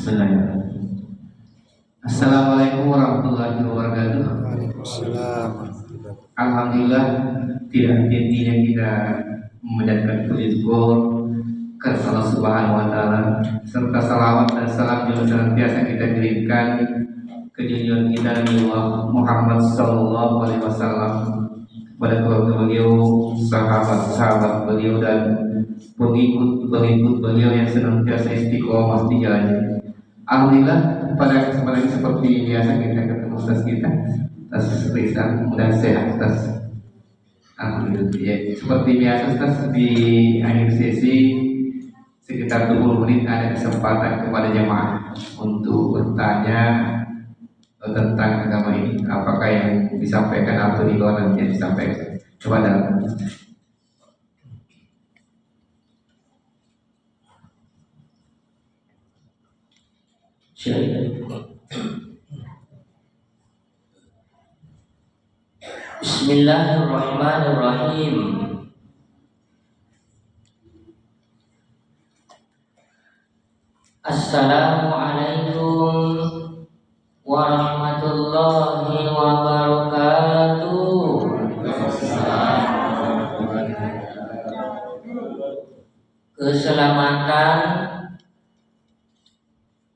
Bismillahirrahmanirrahim. Assalamualaikum warahmatullahi wabarakatuh. Waalaikumsalam. Alhamdulillah, tidak henti-hentinya kita memanjatkan puji syukur ke Allah Subhanahu wa taala, serta salawat dan salam juga senantiasa kita kirimkan ke junjungan kita Nabi Muhammad sallallahu alaihi wasallam, kepada keluarga beliau, sahabat-sahabat beliau dan pengikut-pengikut beliau yang senantiasa istiqomah di jalannya. Alhamdulillah, pada kesempatan seperti biasa kita ketemu Ustaz kita, Ustaz Rizal, mudah sehat Ustaz. Alhamdulillah. Ya, seperti biasa Ustaz, di akhir sesi sekitar 20 menit ada kesempatan kepada jemaah untuk bertanya tentang agama ini, apakah yang disampaikan atau di luar nanti disampaikan kepada Bismillahirrahmanirrahim. Assalamualaikum warahmatullahi wabarakatuh. Keselamatan,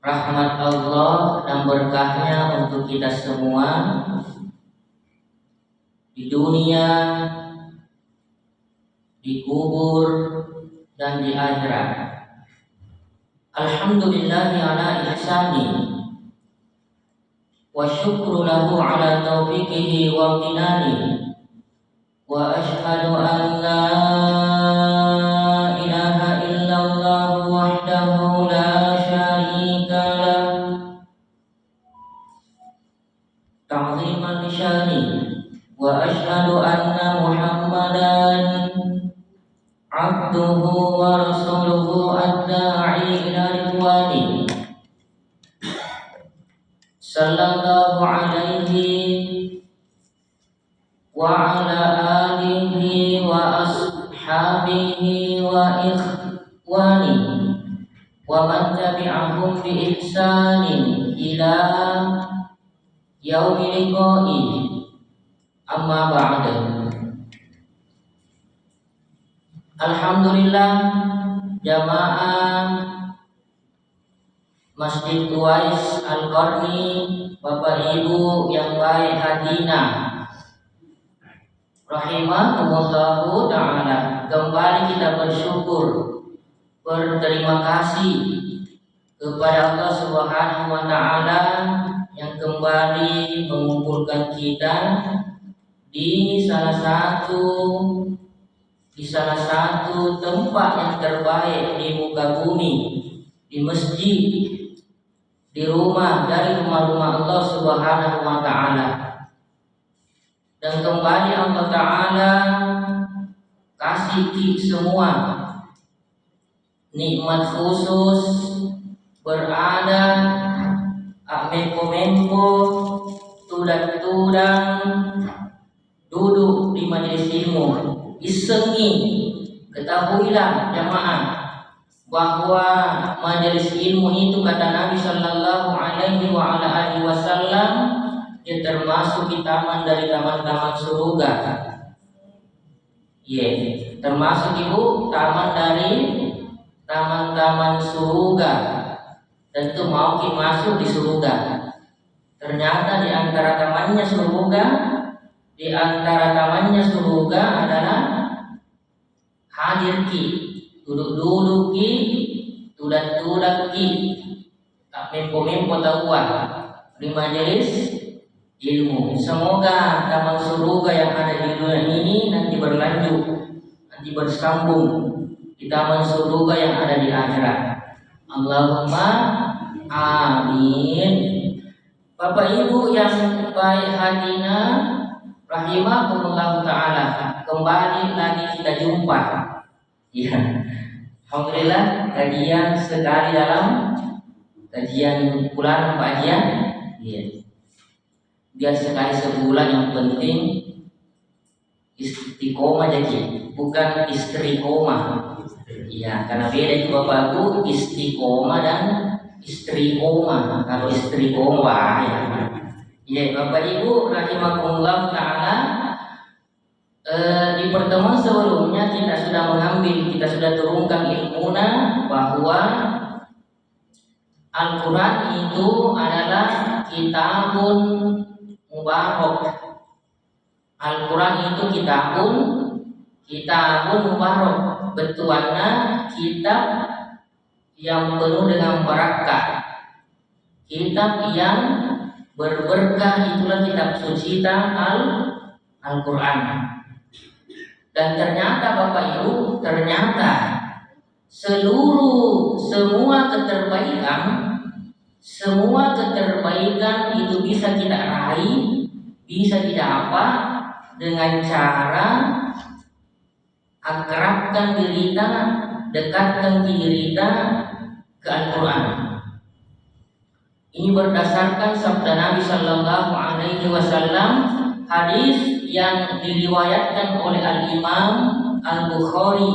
rahmat Allah dan berkahnya untuk kita semua di dunia, di kubur, dan di akhirat. Alhamdulillahi ala ihsani wa syukru lahu ala taufiqihi wa amtinani wa ashhadu an la ilaha illallah wahdahu la syarika lah ta'ziman li syani wa ashhadu anna Muhammadan abduhu wa rasuluhu ad-da'i ila ridwani sallallahu alaihi wa ala alihi wa ashabihi wa ikhwani wa man tabi'ahum bi ihsanin ila yaumil liqa'i. Amma ba'da. Alhamdulillah, jamaah Masjid Uwais Al-Qarni, Bapak Ibu yang baik hatinya, rahimahumullahu ta'ala, kembali kita bersyukur, berterima kasih kepada Allah Subhanahu wa ta'ala yang kembali mengumpulkan kita di salah satu tempat yang terbaik di muka bumi, di masjid, di rumah dari rumah-rumah Allah Subhanahu wa ta'ala. Dan kembali Allah ta'ala kasih kita semua nikmat khusus berada mempo tudang-tudang duduk di majelis ilmu. Isengi, ketahuilah jamaah bahwa majelis ilmu itu kata Nabi sallallahu alaihi wa ala alihi wasallam yang termasuk di taman dari taman-taman surga. Termasuk ibu taman dari taman-taman surga. Tentu mau kita masuk di surga. Ternyata di antara tamannya surga adalah hadir ki, duduk-duduk ki, tudak-tudak ki, tak mempo-mempo tahuan di majelis ilmu. Semoga taman surga yang ada di dunia ini nanti berlanjut, nanti bersambung di taman surga yang ada di akhirat. Allahumma amin. Bapak Ibu yang baik hatinya, rahimahumullah ta'ala, kembali lagi kita jumpa. Ya, alhamdulillah kajian sekali dalam kajian bulan kajian. Ya, biar sekali sebulan, yang penting istiqomah jadi, bukan istiqomah. Ya, karena beda itu Bapak Ibu, istiqomah dan istri oma, kalau istri oma ya. Ya, Bapak Ibu rahimakumullah taala, di pertemuan sebelumnya kita sudah turunkan ilmuna bahwa Al-Quran itu adalah kitabun mubarak. Al-Quran itu kitabun mubarak. Betuannya kitab yang penuh dengan barakah, kitab yang berberkah, itulah kitab suci Al-Quran. Dan ternyata Bapak Ibu, semua keterbaikan itu bisa kita raih, bisa didapat dengan cara akrabkan diri kita, dekatkan diri kita ke Al-Quran. Ini berdasarkan sabda Nabi Sallallahu Alaihi Wasallam, hadis yang diriwayatkan oleh Al-Imam Al-Bukhari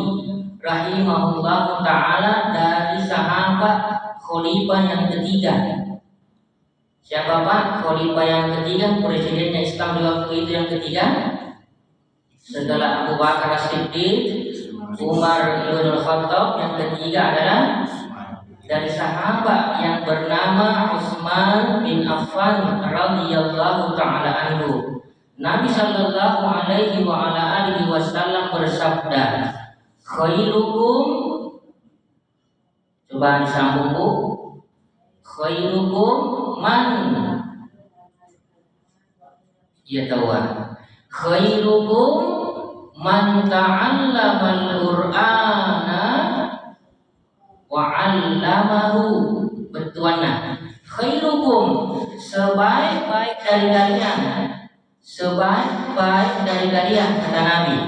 rahimahullah taala dari sahabat khalifah yang ketiga. Siapa Pak? Khalifah yang ketiga, presidennya Islam di waktu itu yang ketiga. Setelah Abu Bakar As-Siddiq, Umar Ibn Khattab, yang ketiga adalah dari sahabat yang bernama Utsman bin Affan radhiyallahu taala anhu. Nabi sallallahu alaihi wa ala alihi wasallam bersabda, khairukum, coba disambung Bu, khairukum man yatawa, khairukum man ta'allama al-Qur'ana wa 'allamahu. Betuanna, khairukum, sebaik-baik dari kalian, kata Nabi.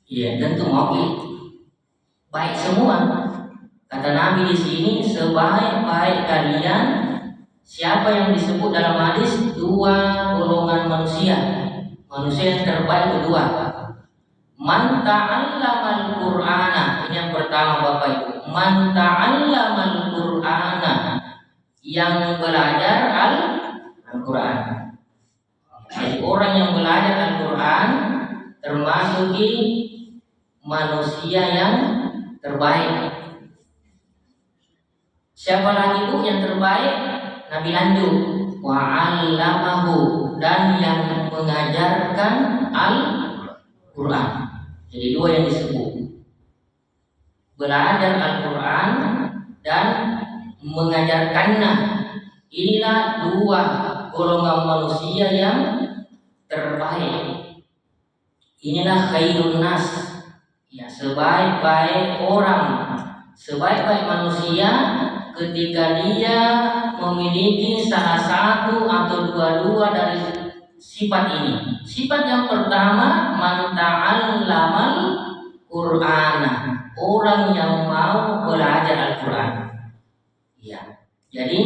Iya, tentu mau baik semua. Kata Nabi di sini, sebaik-baik kalian. Siapa yang disebut dalam hadis? Dua golongan manusia yang terbaik kedua. Man ta'allamal Qur'ana, ini yang pertama Bapak Ibu. Man ta'allamal Qur'ana, yang belajar Al-Quran. Jadi orang yang belajar Al-Quran termasuk manusia yang terbaik. Siapa lagi Bu yang terbaik? Nabi lanjut, wa 'allamahu, dan yang mengajarkan Al-Quran. Jadi dua yang disebut, belajar Al-Quran dan mengajarkannya. Inilah dua golongan manusia yang terbaik. Inilah khairun nas, ya, sebaik-baik orang, sebaik-baik manusia ketika dia memiliki salah satu atau dua-dua dari sifat ini. Sifat yang pertama, man ta'allamal Qur'ana, orang yang mau belajar Al-Quran. Ya. Jadi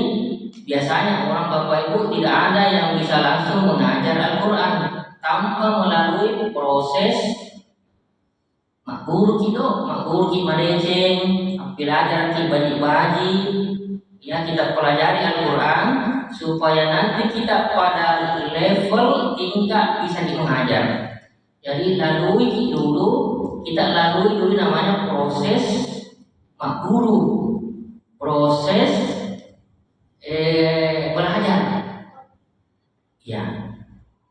biasanya orang Bapak Ibu tidak ada yang bisa langsung mengajar Al-Quran tanpa melalui proses makguru ki mareceng, belajar ki baji-baji. Ya, kita pelajari Al-Quran supaya nanti kita pada level tingkat bisa mengajar. Jadi kita lalui dulu namanya proses makguru, proses belajar. Ya,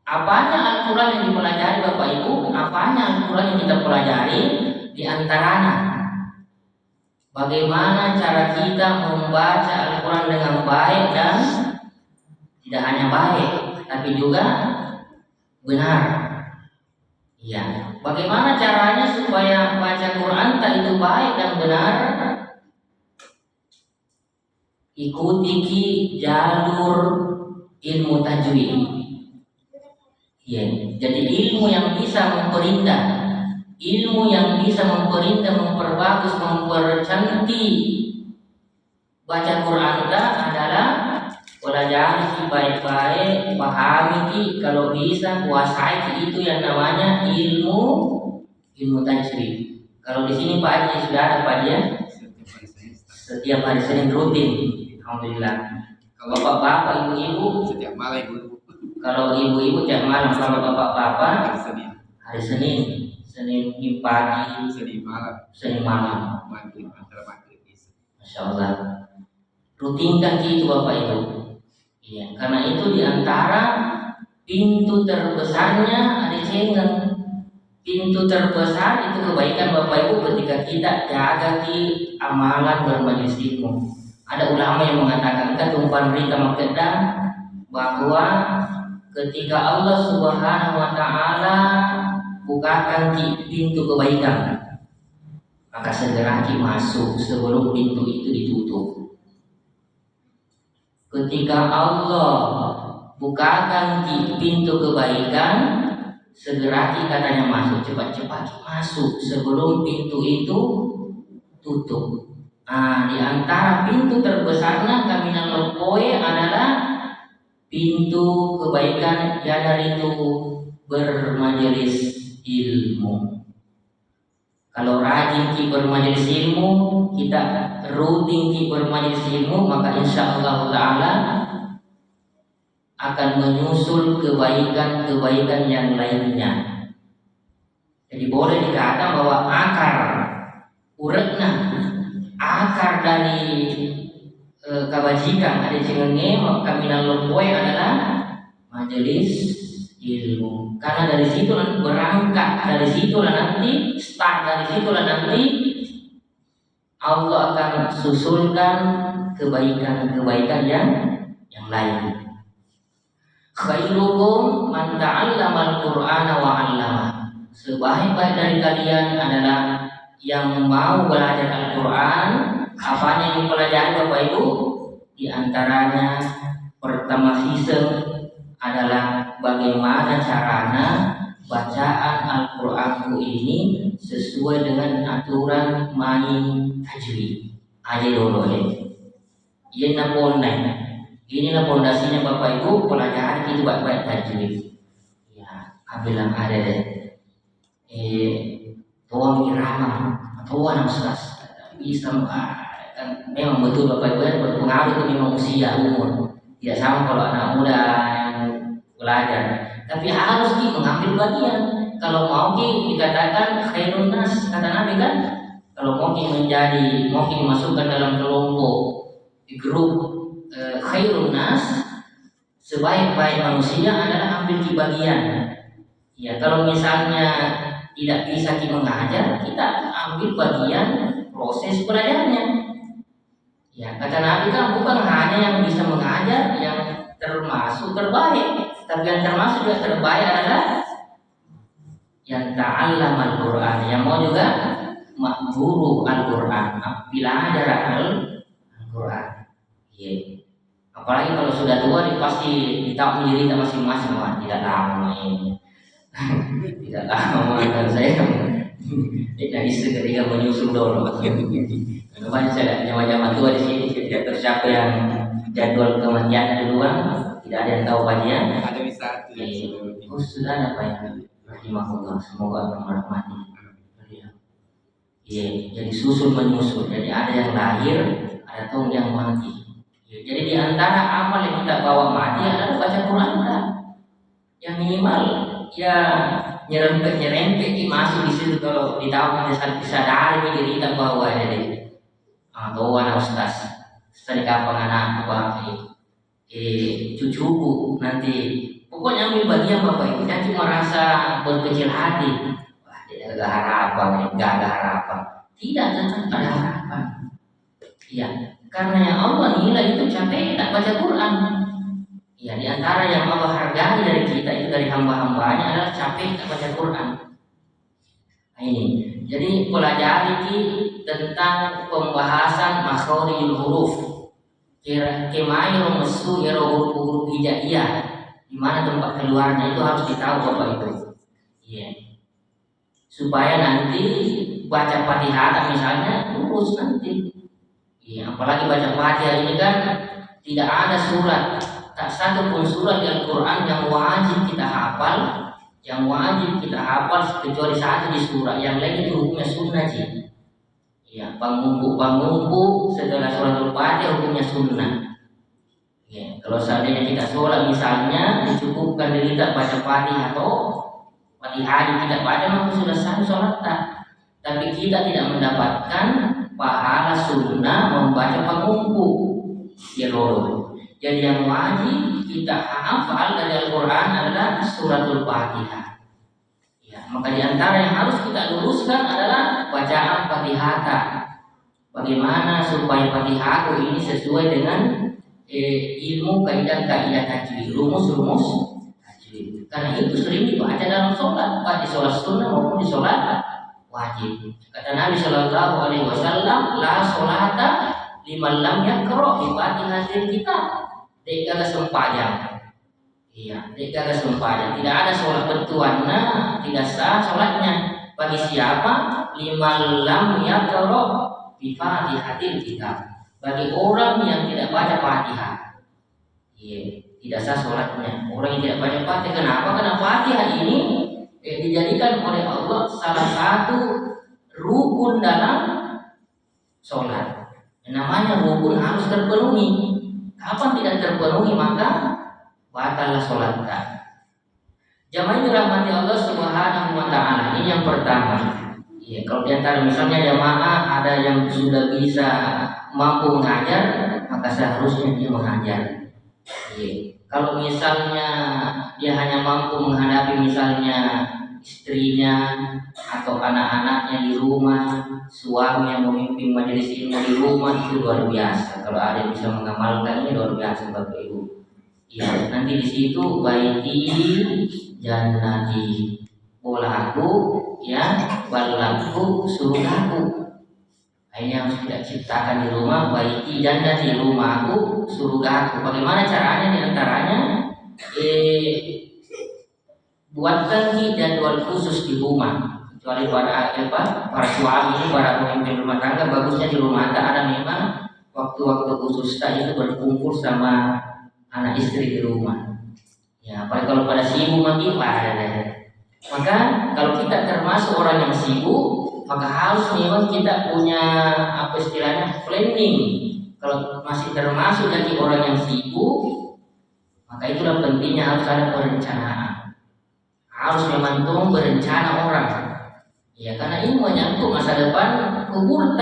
apanya Al-Quran yang dipelajari Bapak Ibu? Apanya Al-Quran yang kita pelajari? Di antaranya, bagaimana cara kita membaca Al-Quran dengan baik dan tidak hanya baik, tapi juga benar. Ya, bagaimana caranya supaya baca Quran itu baik dan benar? Ikuti jalur ilmu tajwid. Ya, jadi ilmu yang bisa memperindah, ilmu yang bisa memperbagus, mempercantik baca Quran adalah pelajari baik-baik, pahami, kalau bisa kuasai itu yang namanya ilmu tajwid. Kalau di sini Pak Haji sudah ada Pak ya? setiap hari Senin rutin. Alhamdulillah. Kalau bapak-bapak, ibu-ibu setiap malam ibu. kalau ibu-ibu tiap malam, kalau bapak-bapak Senin. hari Senin, Senin pagi, Senin malam. Senin malam. Maghrib antara maghrib isya. Masya Allah. Rutinkan itu bapak itu. Iya, karena itu diantara pintu terbesarnya ada cengen. Pintu terbesar itu kebaikan bapak ibu ketika kita jaga di amalan bermajelis ilmu. Ada ulama yang mengatakan ketumpan berita makedah bahwa ketika Allah Subhanahu wa taala bukakan pintu kebaikan, maka segera masuk sebelum pintu itu ditutup. Ketika Allah bukakan pintu kebaikan, segera katanya masuk, cepat-cepat masuk sebelum pintu itu tutup. Di antara pintu terbesarnya kaminan lepoe adalah pintu kebaikan yaitu bermajelis ilmu. Kalau rajin ki bermajelis ilmu, kita rutin ki bermajelis ilmu, maka insya Allah Taala akan menyusul kebaikan-kebaikan yang lainnya. Jadi boleh dikatakan bahwa akar dari kebajikan ada cengenge kaminan lepoe adalah majelis ilmu. Karena dari situ berangkat, dari situlah nanti start, dari situlah nanti Allah akan susulkan kebaikan-kebaikan yang lain. Khairukum man ta'allamal Qur'ana wa 'allama. Sebaik-baik dari kalian adalah yang mau belajar Al-Qur'an. Apanya yang dipelajari Bapak Ibu? Di antaranya pertama sistem adalah bagaimana caranya bacaan Al-Qur'anku ini sesuai dengan aturan main tajwid. Aja dulu ya. Inilah pondasinya Bapak Ibu, pelajari itu baik-baik tajwid. Ya, bilang ada deh. Tuan irama, tuan ustaz. Bisa kan memang betul Bapak Ibu berpengaruh itu memang usia umur. Tidak sama kalau anak muda yang belajar. Tapi harus mengambil bagian. Kalau mau dikatakan khairun nas, kata Nabi kan, kalau mau dimasukkan dalam kelompok di grup khairun nas, sebaik-baik manusia adalah ambil bagian. Ya, kalau misalnya tidak bisa mengajar, kita ambil bagian proses belajarnya. Ya, kata Nabi kan bukan hanya yang bisa mengajar yang termasuk terbaik, tapi yang termasuk juga terbaik adalah yang ta'allamal Qur'an, yang mau juga guru Al-Qur'an, belajar Al-Qur'an. Ya. Apalagi kalau sudah tua pasti kita menjadi masing-masing, tidak lama ini. Tidak lama kan saya tidak bisa ketika menyusul dulu. Karena saya zaman tua di sini tidak tersiapa yang jadwal kematian duluan, tidak ada yang tahu bagian. Ada bisa. Sudah ada Pak ya. Rahimahullah, semoga Allah merahmati. Iya, jadi susul menyusul. Jadi ada yang lahir, ada tuh yang mati. Ya, jadi di antara amal yang kita bawa mati adalah baca Quran kita. Yang minimal ya nyerempet masuk di situ kalau di tahun bisa dari diri kita bawa jadi atau anak ustaz kapan anak cucuku nanti pokoknya ambil bagian Bapak Ibu, jangan cuma rasa berkecil hati. Wah, tidak ada harapan, tidak, tetap ada harapan. Iya, karena yang Allah nilai itu capek tak baca Quran. Ya, di antara yang Allah hargai dari kita itu dari hamba-hambanya adalah capek tak baca Quran. Nah, ini. Jadi pelajari tentang pembahasan makharijul huruf. Kemai rumusku ya huruf hijaiyah. Di mana tempat keluarnya itu harus ditahu Bapak Ibu. Iya. Supaya nanti baca Fatihah misalnya lurus nanti. Iya, apalagi baca Fatihah ini kan tidak ada surat, tak satu pun surat di Al-Qur'an yang wajib kita hafal. Yang wajib kita hafal kecuali satu di surah, yang lain itu hukumnya sunnah sih. Ya, pamungku setelah Fatihah hukumnya sunnah. Ya, kalau seandainya kita sholat misalnya dicukupkan diri tak baca Fatihah atau Fatihah tidak baca maka sudah sah sholat tak. Tapi kita tidak mendapatkan pahala sunnah membaca pengumpu ya loro. Jadi yang wajib kita hafal dari Al-Quran adalah suratul Fatihah. Ya, maka di antara yang harus kita luruskan adalah bacaan Fatihah. Bagaimana supaya Fatihah ini sesuai dengan ilmu kaidah-kaidah tajwid, rumus-rumus tajwid. Karena itu sering dibaca dalam sholat, baik di sholat sunnah maupun di sholat wajib. Kata Nabi Shallallahu Alaihi Wasallam, la sholata liman lam yaqra bi Fatihatil kitab. Tiga kesempatan. Iya, tiga kesempatan. Tidak ada sholat bertuana, tidak sah sholatnya. Bagi siapa? Liman lam yaqra bi Fatihatil kitab. Bagi orang yang tidak baca Fatihah, iya, tidak sah sholatnya. Orang yang tidak baca Fatihah, kenapa? Karena Fatihah ini dijadikan oleh Allah salah satu rukun dalam sholat. Namanya rukun harus terpenuhi. Kapan tidak terpenuhi maka batallah sholat. Jamaah dirahmati Allah Subhanahu wa Ta'ala. Ini yang pertama. Ya, kalau di antara misalnya jamaah ada yang sudah bisa mampu mengajar, maka seharusnya dia mengajar. Ya. Kalau misalnya dia hanya mampu menghadapi misalnya istrinya atau anak-anaknya di rumah, suami yang memimpin majelis ilmu di rumah, itu luar biasa. Kalau ada yang bisa mengamalkannya luar biasa Bapak Ibu. Ya, nanti di situ baiti jannati bolaku ya balaku surgaku. Ini yang sudah ciptakan di rumah, baiti jannati rumahku surgaku. Bagaimana caranya? Di antaranya buatkan jadwal khusus di rumah. Kecuali para suami, para pemimpin rumah tangga, bagusnya di rumah ada memang waktu-waktu khusus itu berkumpul sama anak istri di rumah. Ya, apalagi kalau pada sibuk mati maka kalau kita termasuk orang yang sibuk, maka harus memang kita punya apa istilahnya planning. Kalau masih termasuk jadi orang yang sibuk, maka itulah pentingnya harus ada perencanaan. Harus memang berencana orang. Ya, karena ini menyangkut masa depan kubur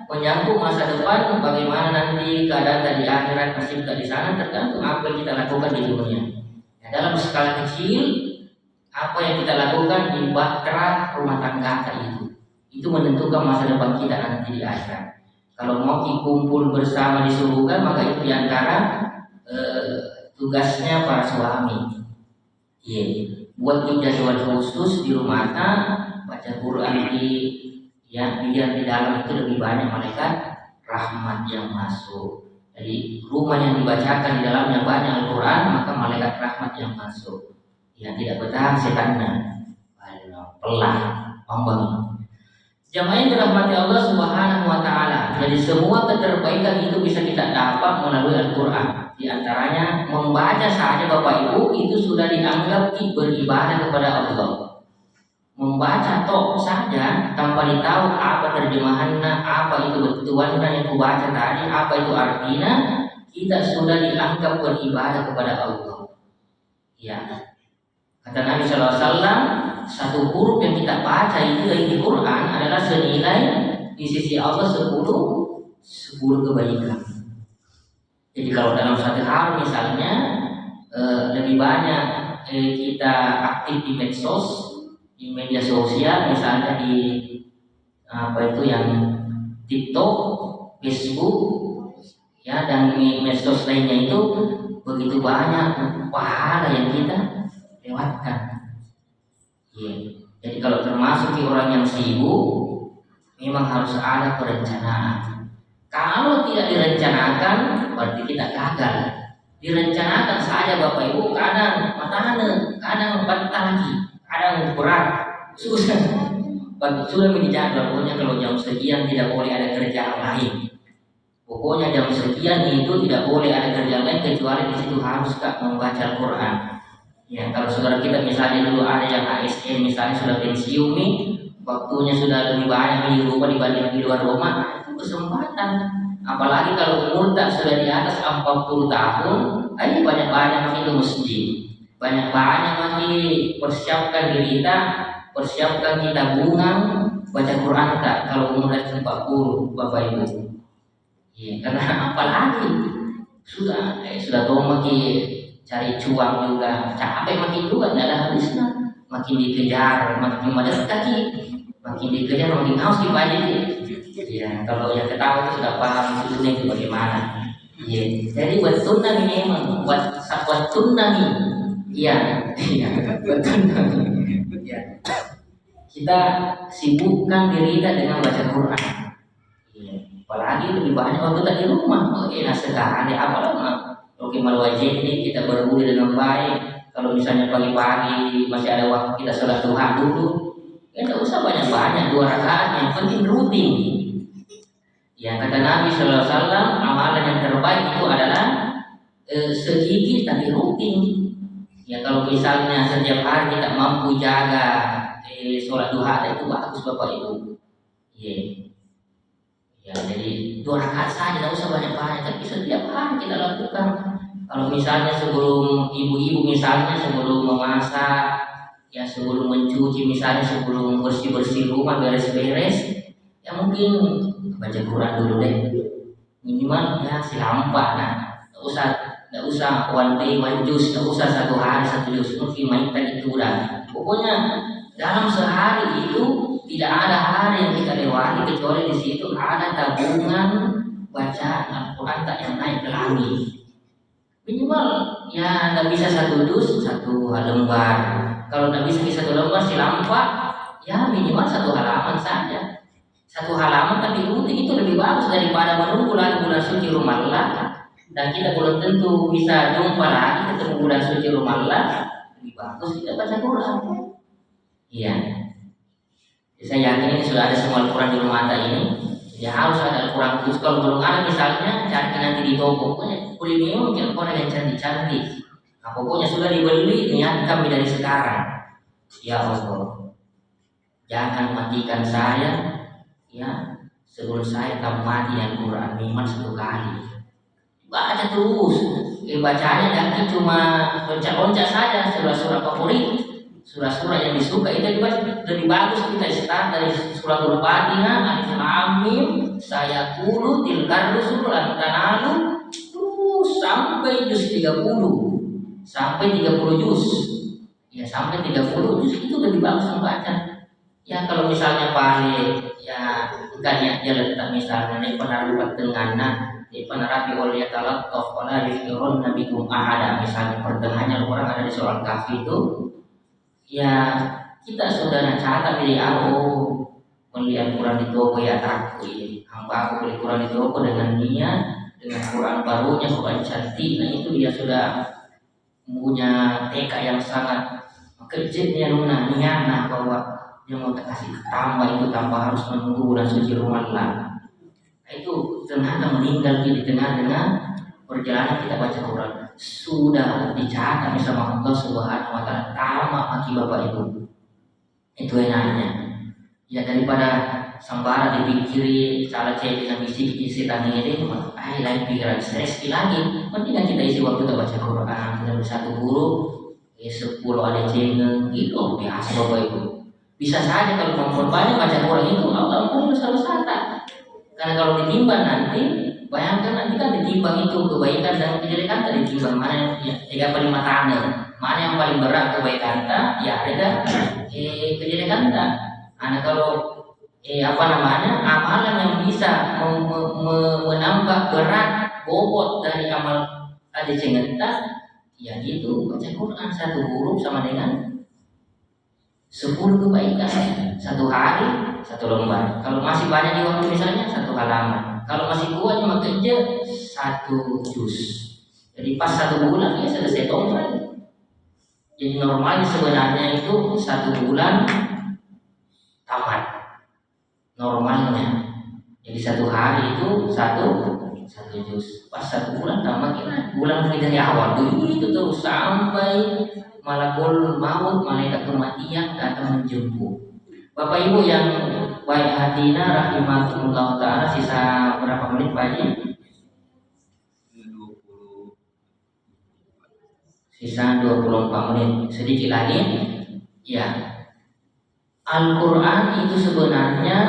menyangkut masa depan bagaimana nanti keadaan di akhirat nasib di sana tergantung apa yang kita lakukan di dunia. Ya, dalam skala kecil apa yang kita lakukan di bahtera rumah tangga itu menentukan masa depan kita nanti di akhirat. Kalau mau kumpul bersama di surga maka itu diantara tugasnya para suami. Ya, buat jadwal khusus di rumah baca Quran biar di dalam itu lebih banyak malaikat rahmat yang masuk. Jadi rumah yang dibacakan di dalamnya banyak Al-Quran maka malaikat rahmat yang masuk. Ya, tidak bertahan setannya pelah ombang. Jamaah yang dirahmati Allah Subhanahu wa Ta'ala. Jadi semua keterbaikan itu bisa kita dapat melalui Al-Quran. Di antaranya membaca saja Bapak Ibu itu sudah dianggap beribadah kepada Allah. Membaca tok saja tanpa ditahu apa terjemahannya, apa itu betuannya yang kubaca tadi, apa itu artinya, kita sudah dianggap beribadah kepada Allah. Ya, kata Nabi SAW, satu huruf yang kita baca itu dari Quran adalah senilai di sisi Allah 10 kebaikan. Jadi kalau dalam satu hari misalnya lebih banyak kita aktif di medsos, di media sosial misalnya di apa itu yang TikTok, Facebook, ya dan medsos lainnya itu begitu banyak pahala yang kita lewatkan. Ya. Jadi kalau termasuk orang yang sibuk, memang harus ada perencanaan. Kalau tidak direncanakan, berarti kita gagal. Direncanakan saja Bapak Ibu, kadang matahana, kadang bantah lagi. Kadang berat, susah. Sudah menjadwal, pokoknya kalau jam sekian tidak boleh ada kerjaan lain. Pokoknya jam sekian itu tidak boleh ada kerjaan lain kecuali di situ harus membaca Al-Quran. Ya, kalau saudara kita misalnya dulu ada yang ASN misalnya sudah pensiun nih, waktunya sudah lebih banyak di rumah dibanding di luar rumah, itu kesempatan. Apalagi kalau umur tak sudah di atas 40 tahun, ayo banyak-banyak itu masjid. Banyak-banyak lagi persiapkan diri kita, persiapkan kita bunga baca Quran tak kalau umur dari 40 Bapak Ibu. Ya, karena apalagi sudah tahu makin cari cuang juga, capek makin juga tidak ada habisnya. Makin dikejar, makin mendekat kaki, makin dikejar makin haus dipaji. Ya, kalau yang ketawa itu sudah paham itu itu bagaimana. Ya, jadi buat tunang ini memang buat tunang ini. Iya, iya, buat tunang. Ya. Kita sibukkan diri kita dengan baca Quran. Ya. Apalagi lebih banyak waktu kita di rumah. Oh, enak sekali. Apalagi oke malu aja ini kita berbudi dengan baik. Kalau misalnya pagi-pagi masih ada waktu kita sholat duha dulu. Ya tidak usah banyak-banyak 2 rakaat, yang penting rutin. Yang kata Nabi Sallallahu Alaihi Wasallam, amalan yang terbaik itu adalah sedikit tapi rutin. Ya kalau misalnya setiap hari kita mampu jaga sholat duha, itu bagus Bapak Ibu. Ya, ya jadi 2 rakaat saja, tidak usah banyak-banyak, tapi setiap hari kita lakukan. Kalau misalnya sebelum ibu-ibu misalnya sebelum memasak, ya sebelum mencuci misalnya, sebelum bersih-bersih rumah, beres-beres, ya mungkin baca Quran dulu deh, minimal ya silampak. Nah, nggak usah one day one juz, nggak usah 1 hari 1 juz, mungkin mainkan itu udah. Pokoknya dalam sehari itu tidak ada hari yang kita lewati kecuali di situ ada tabungan bacaan Al-Quran tak yang naik ke langit. Minimal ya nggak bisa 1 juz 1 lembar. Kalau nggak bisa 1 lembar silampak, ya minimal 1 halaman saja. 1 halaman tapi rutin itu lebih bagus daripada menunggu lagi bulan suci Ramadan dan kita belum tentu bisa jumpa lagi ketemu bulan suci Ramadan. Lebih bagus kita baca Quran. Iya. Saya yakin ini sudah ada semua Al-Quran di rumah anda ini. Ya harus ada Al-Quran khusus. Kalau belum ada misalnya cari nanti di toko. Pokoknya kuliah mungkin Al-Quran yang cantik-cantik. Nah, pokoknya sudah dibeli, niat kami dari sekarang. Ya Allah, jangan matikan saya, ya sebelum saya mati Al-Quran minimal 1 kali. Baca terus. Bacanya jangan cuma loncat-loncat saja surah-surah favorit. Surah-surah yang disuka itu dibaca. Lebih bagus kita start dari surah Al-Fatihah, Alif Lam Mim, saya kulo tilkar rusul antanalu terus sampai juz 30. Sampai 30 juz. Ya sampai 30 juz itu lebih bagus membaca. Ya kalau misalnya paling ya enggak niatnya letak misalnya ini penaruh tengahnya di penerapi oleh talat tokola yusirun nabikum ahada, misalnya pertengahannya orang ada di surah Kahfi itu, ya kita sudah catat dari aku melihat Quran di toko ya takut ya. Hamba aku beli Quran di toko dengan niat, dengan Quran barunya, Quran cantiknya itu dia sudah punya tekad yang sangat kecilnya nuna niat bahwa dia mau kasih tambah itu tanpa harus menunggu bulan suci Ramadan. Itu ternyata meninggal di tengah-tengah perjalanan kita baca Quran sudah dicatat sama Allah Subhanahu wa taala tamat bagi Bapak Ibu. Itu enaknya. Ya daripada sembara dipikiri cara cek dengan misi setan ini, lain pikiran stres lagi. Mendingan kita isi waktu kita baca Quran, kita bersatu guru, 10 ada cengeng, itu biasa Bapak Ibu. Bisa saja kalau memperbanyak baca Quran itu Allah pun besar-besar. Karena kalau ditimbang nanti, bayangkan nanti kan ditimbang itu kebaikan dan kejelekan tadi ditimbang mana yang 3 5 tanda, mana yang paling berat kebaikan tak, ya ada kejelekan tak. Karena kalau amalan yang bisa menambah berat bobot dari amal ada cengenta, ya itu baca Quran 1 huruf sama dengan 10 kebaikan. 1 hari 1 lembar. Kalau masih banyak di waktu misalnya 1 halaman. Kalau masih kuat cuma kerja 1 juz. Jadi pas 1 bulan ya selesai total. Jadi normalnya sebenarnya itu 1 bulan tamat. Normalnya. Jadi 1 hari itu 1 juz. Pas 1 bulan tamat kita bulan dari awal begitu terus sampai malakul maut, malaikat kematian datang menjemput. Bapak Ibu yang baik hatinya rahimahumullah taala, sisa berapa menit Pak Haji? 20. Sisa 24 menit, sedikit lagi. Ya, Al-Quran itu sebenarnya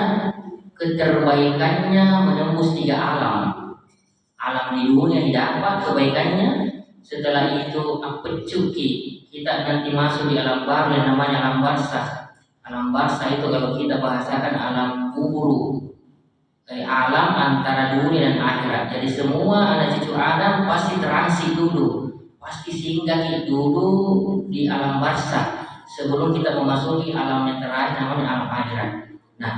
keterbaikannya menembus 3 alam. Alam di dunia didapat kebaikannya, setelah itu pecuki kita nanti masuk di alam baru yang namanya alam barzah. Alam barzah itu kalau kita bahasakan alam kubur, alam antara dunia dan akhirat. Jadi semua anak cucu Adam pasti transit dulu, pasti singgah dulu di alam barzah sebelum kita memasuki alam yang terakhir namanya alam akhirat. Nah,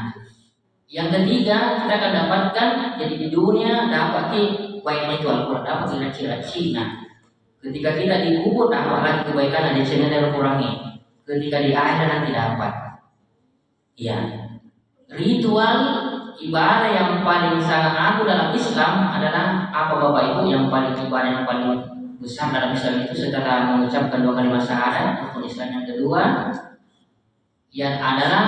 yang ketiga kita akan dapatkan, jadi di dunia dapat baiknya itu Al-Quran, dapat kira-kira Cina. Ketika kita dikubur dapat lagi kebaikan ada cenderung kurangi. Ketika di akhirat nanti dapat. Ya, ritual ibadah yang paling sangat agung dalam Islam adalah apa Bapak Ibu? Yang paling ibadah yang paling besar dalam Islam itu setelah mengucapkan 2 kalimat syahadat, rukun Islam yang kedua yang adalah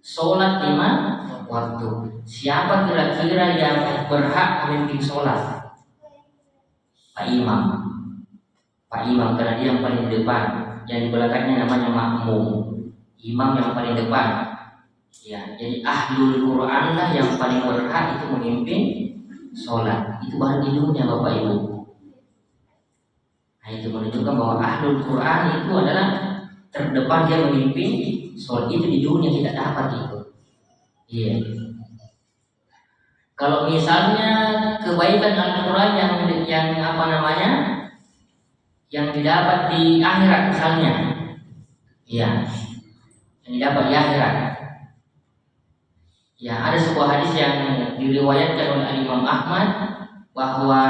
sholat 5 waktu. Siapa kira-kira yang berhak memimpin sholat? Pak Imam. Pak Imam karena dia yang paling depan. Yang di belakangnya namanya makmum. Imam yang paling depan. Ya, jadi ahlul Quran lah yang paling berhak itu memimpin sholat. Itu baru di dunia Bapak Ibu. Nah, itu menunjukkan bahwa ahlul Quran itu adalah terdepan, dia memimpin sholat. Itu di dunia tidak dapat itu. Iya. Kalau misalnya kebaikan Al-Quran yang apa namanya, yang didapat di akhirat misalnya, ya, yang didapat di akhirat. Ya, ada sebuah hadis yang diriwayatkan oleh Imam Ahmad bahwa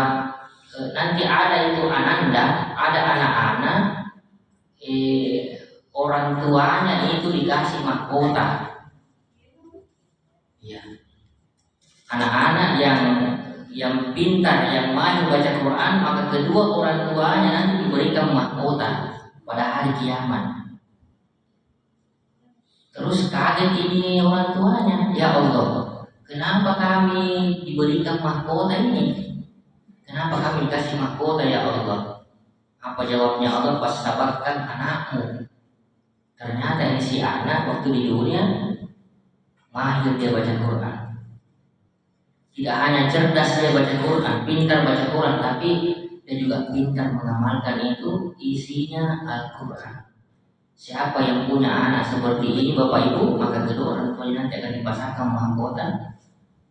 nanti ada itu ananda, ada anak-anak, orang tuanya itu dikasih mahkota. Ya. Anak-anak yang pintar, yang mahir baca Quran, maka kedua orang tuanya nanti diberikan mahkota pada hari kiamat. Terus kaget ini orang tuanya, ya Allah, kenapa kami diberikan mahkota ini? Kenapa kami dikasih mahkota ya Allah? Apa jawabnya Allah? Pas sabarkan anakmu. Ternyata ini si anak waktu di dunia mahir dia baca Quran. Tidak hanya cerdas dia baca Quran, pintar baca Quran, tapi dia juga pintar mengamalkan itu, isinya Al-Quran. Siapa yang punya anak seperti ini Bapak Ibu, maka kedua orang tuanya nanti akan dipasangkan mahkota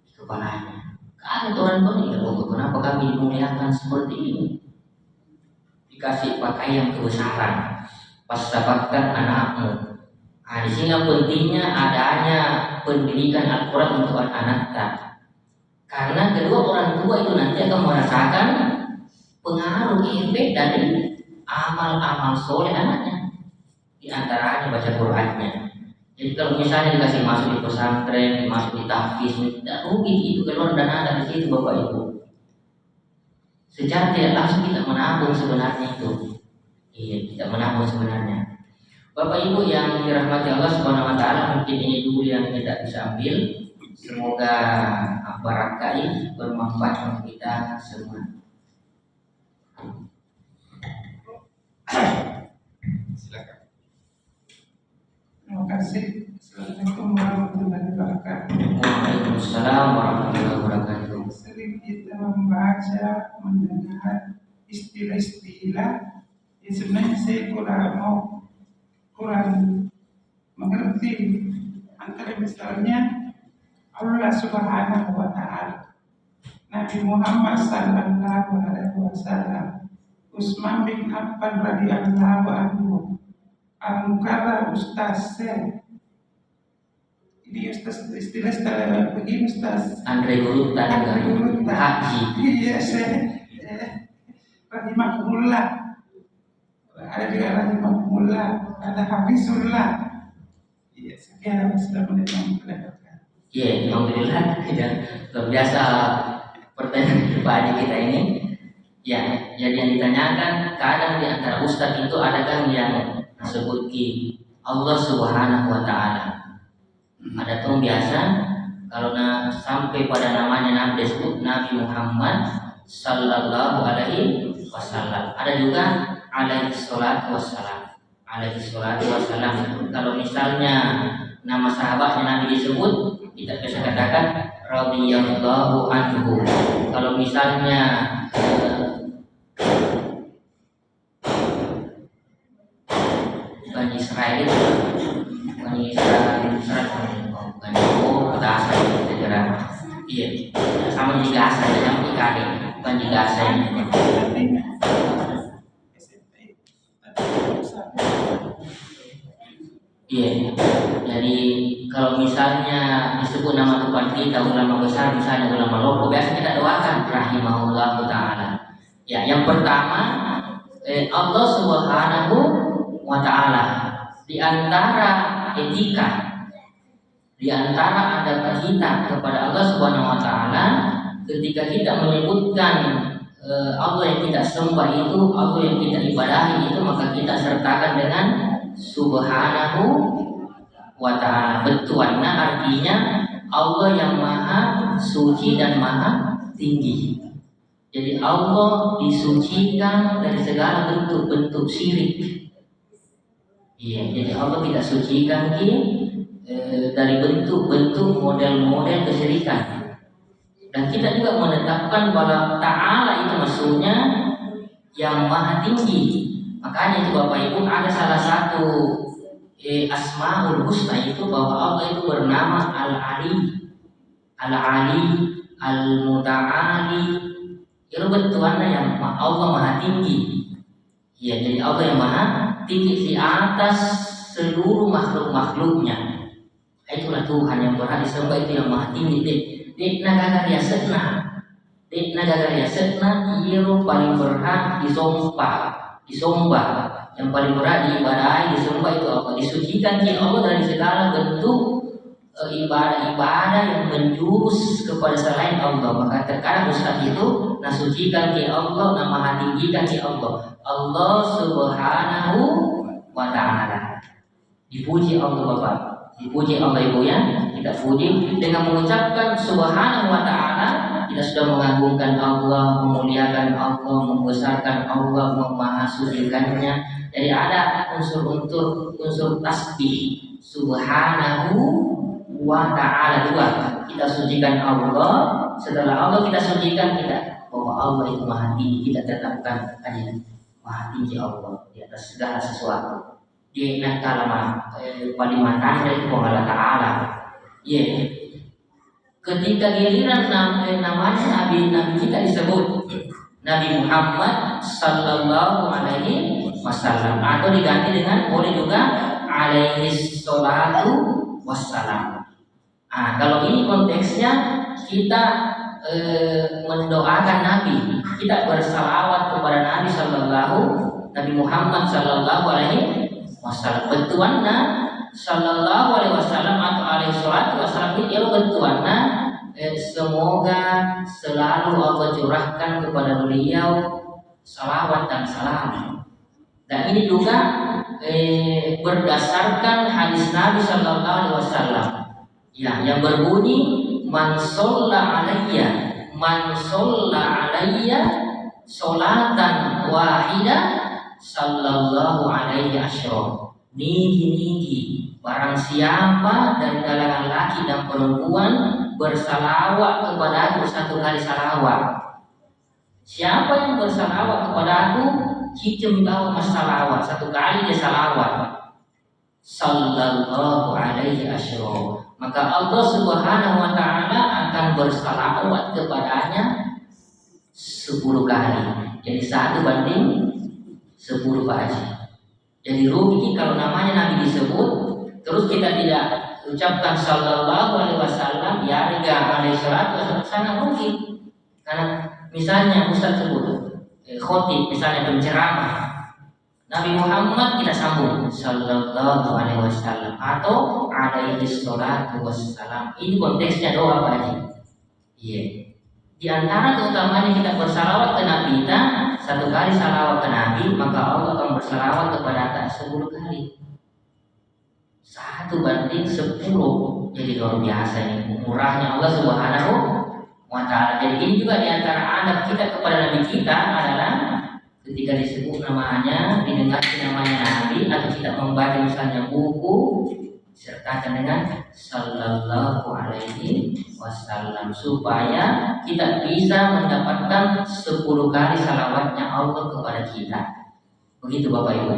di kepalanya. Kaget orang tuanya, ya Allah, kenapa kami dimuliakan seperti ini? Dikasih pakaian kebesaran, pas dapatkan anakmu. Nah, di sini pentingnya adanya pendidikan Al-Quran untuk anak-anak. Karena kedua orang tua itu nanti akan merasakan pengaruh efek dari amal-amal soleh anaknya. Di antaranya baca Qurannya. Jadi kalau misalnya dikasih masuk di pesantren, masuk di tahfiz, tidak rugi itu keluar dana dari situ Bapak Ibu. Secara tidak langsung kita menabung sebenarnya itu. Iya, kita menabung sebenarnya. Bapak Ibu yang dirahmati Allah Subhanahu wa taala, mungkin ini dulu yang kita bisa ambil. Semoga barangkali bermanfaat untuk kita semua. Silakan. Terima kasih. Assalamualaikum warahmatullahi wabarakatuh. Waalaikumsalam warahmatullahi wabarakatuh. Sering kita membaca, mendengar istilah-istilah yang sebenarnya saya kurang mengerti. Antara misalnya Allah Subhanahu wa Ta'ala, Nabi Muhammad Sallallahu Alaihi Wasallam, Utsman bin Affan radhiyallahu anhu, Al-Mukarram Ustaz Syekh. Ini Ustaz istilah begini Ustaz Andre Gurutan Haji. Iya Syekh rahimahullah. Ada juga rahimahullah, ada Hafizullah. Iya, sekian. Assalamualaikum warahmatullahi wabarakatuh. Iya, alhamdulillah ya, luar biasa pertanyaan kepada kita ini. Ya, jadi yang ditanyakan kadang di antara ustadz itu adakah yang disebut Allah Subhanahu wa Ta'ala. Ada tuh biasa kalau sampai pada namanya Nabi disebut Nabi Muhammad Sallallahu Alaihi Wasallam. Ada juga alaihi salatu wassalam. Alaihi salatu wassalam. Kalau misalnya nama sahabatnya Nabi disebut, kita bisa katakan radhiyallahu anhu. Kalau misalnya Bani Israel itu Gaza negara, iya sama di Gaza yang IKD Bani Gaza ini. Iya, jadi kalau misalnya disebut nama Tuhan kita ulama besar, misalnya ulama loko, biasa kita doakan rahimahullah ta'ala. Ya, yang pertama Allah Subhanahu wa ta'ala, di antara etika, di antara adab kita kepada Allah Subhanahu wa ta'ala, ketika kita menyebutkan Allah yang kita sembah itu, Allah yang kita ibadahi itu, maka kita sertakan dengan Subhanahu wa ta'ala. Betuanna artinya Allah yang maha suci dan maha tinggi. Jadi Allah disucikan dari segala bentuk-bentuk syirik. Iya, jadi Allah tidak sucikan dari bentuk-bentuk model-model kesyirikan. Dan kita juga menetapkan bahwa ta'ala itu maksudnya yang maha tinggi. Makanya itu Bapak Ibu, ada salah satu Asmaul Husna itu bahwa Allah itu bernama Al-Ali, Al-Ali, Al-Muta'ali. Itu bentukannya yang Allah maha tinggi. Ya, jadi Allah yang maha tinggi di atas seluruh makhluk-makhluknya. Itulah Tuhan yang berhak disembah, itu yang maha tinggi. Di negara dia setna, ia paling berhak disembah, yang paling berat diibadahi, disembah itu Allah. Disucikan Allah dari segala bentuk ibadah-ibadah yang menjurus kepada selain Allah. Maka terkadang Ustaz itu nasucikan Allah, nama tinggikan Allah, Allah Subhanahu wa ta'ala. Dipuji Allah Bapak, dipuji Allah Ibu ya. Kita puji dengan mengucapkan Subhanahu wa ta'ala. Kita sudah mengagungkan Allah, memuliakan Allah, membesarkan Allah, memahasucikannya. Jadi ada unsur tasbih Subhanahu wa ta'ala dua. Kita sucikan Allah, setelah Allah kita sucikan kita bahwa Allah itu maha tinggi. Kita tetapkan aja maha tinggi Allah di atas segala sesuatu. Di kalama palimatan dari Allah Ta'ala. Ya. Ketika giliran namanya Nabi kita disebut Nabi Muhammad Sallallahu Alaihi Wasallam, atau diganti dengan boleh juga alaihi salatu wassalam. Kalau ini konteksnya kita mendoakan Nabi, kita bersalawat kepada Nabi Muhammad Sallallahu Alaihi Wasallam. Bentuanna Sallallahu Alaihi Wasallam atau alaihi salatu wassalam itu bentuanna semoga selalu Allah curahkan kepada beliau salawat dan salam. Dan ini juga berdasarkan hadis Nabi Sallallahu Alaihi Wasallam ya, yang berbunyi man sholla alayya sholatan wahidah sallallahu alaihi asyra. Niki barang siapa dari kalangan laki dan perempuan bersalawat kepada aku satu kali salawat. Siapa yang bersalawat kepada aku, kita membawa salawat satu kali dia salawat sallallahu alaihi asyra, maka Allah Subhanahu wa ta'ala akan bersalawat kepadanya 10 kali. Jadi 1 banding 10 Pak Haji. Jadi rugi kalau namanya Nabi disebut terus kita tidak ucapkan sallallahu alaihi wasallam ya riga alaihi salatu wasallam, sangat rugi. Karena misalnya Ustaz sebut khotib, misalnya penceramah Nabi Muhammad, kita sambung sallallahu alaihi wasallam atau alaihi salatu wassalam. Ini konteksnya doa Pak Haji. Iya. Di antara keutamaannya kita bersalawat ke Nabi kita, 1 kali salawat ke Nabi, maka Allah akan bersalawat kepada kita 10 kali. 1 banding 10. jadi luar biasa ini murahnya Allah Subhanahu wa Ta'ala. Jadi ini juga diantara adab kita kepada Nabi kita adalah ketika disebut namanya, didengar namanya Nabi, atau kita membaca misalnya buku, sertakan dengan Sallallahu Alaihi Wasallam supaya kita bisa mendapatkan 10 kali salawatnya Allah kepada kita. Begitu Bapak Ibu.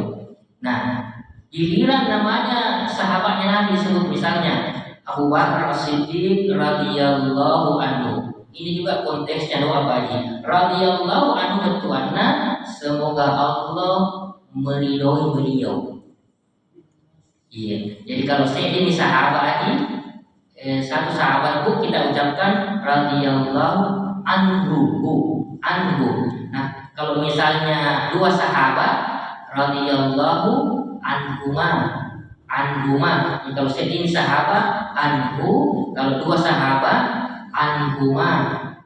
Nah, giliran namanya sahabatnya Nabi disebut misalnya Abu Bakar As-Siddiq radhiyallahu anhu. Ini juga konteksnya doa bagi radhiyallahu anhu bertuanna semoga Allah meridhoi beliau. Iya. Jadi kalau saya ini sahabat lagi, satu sahabatku kita ucapkan radhiyallahu anhu. Nah, kalau misalnya dua sahabat radhiyallahu anhuma. Kalau saya ini sahabat anhu, kalau dua sahabat anhuma.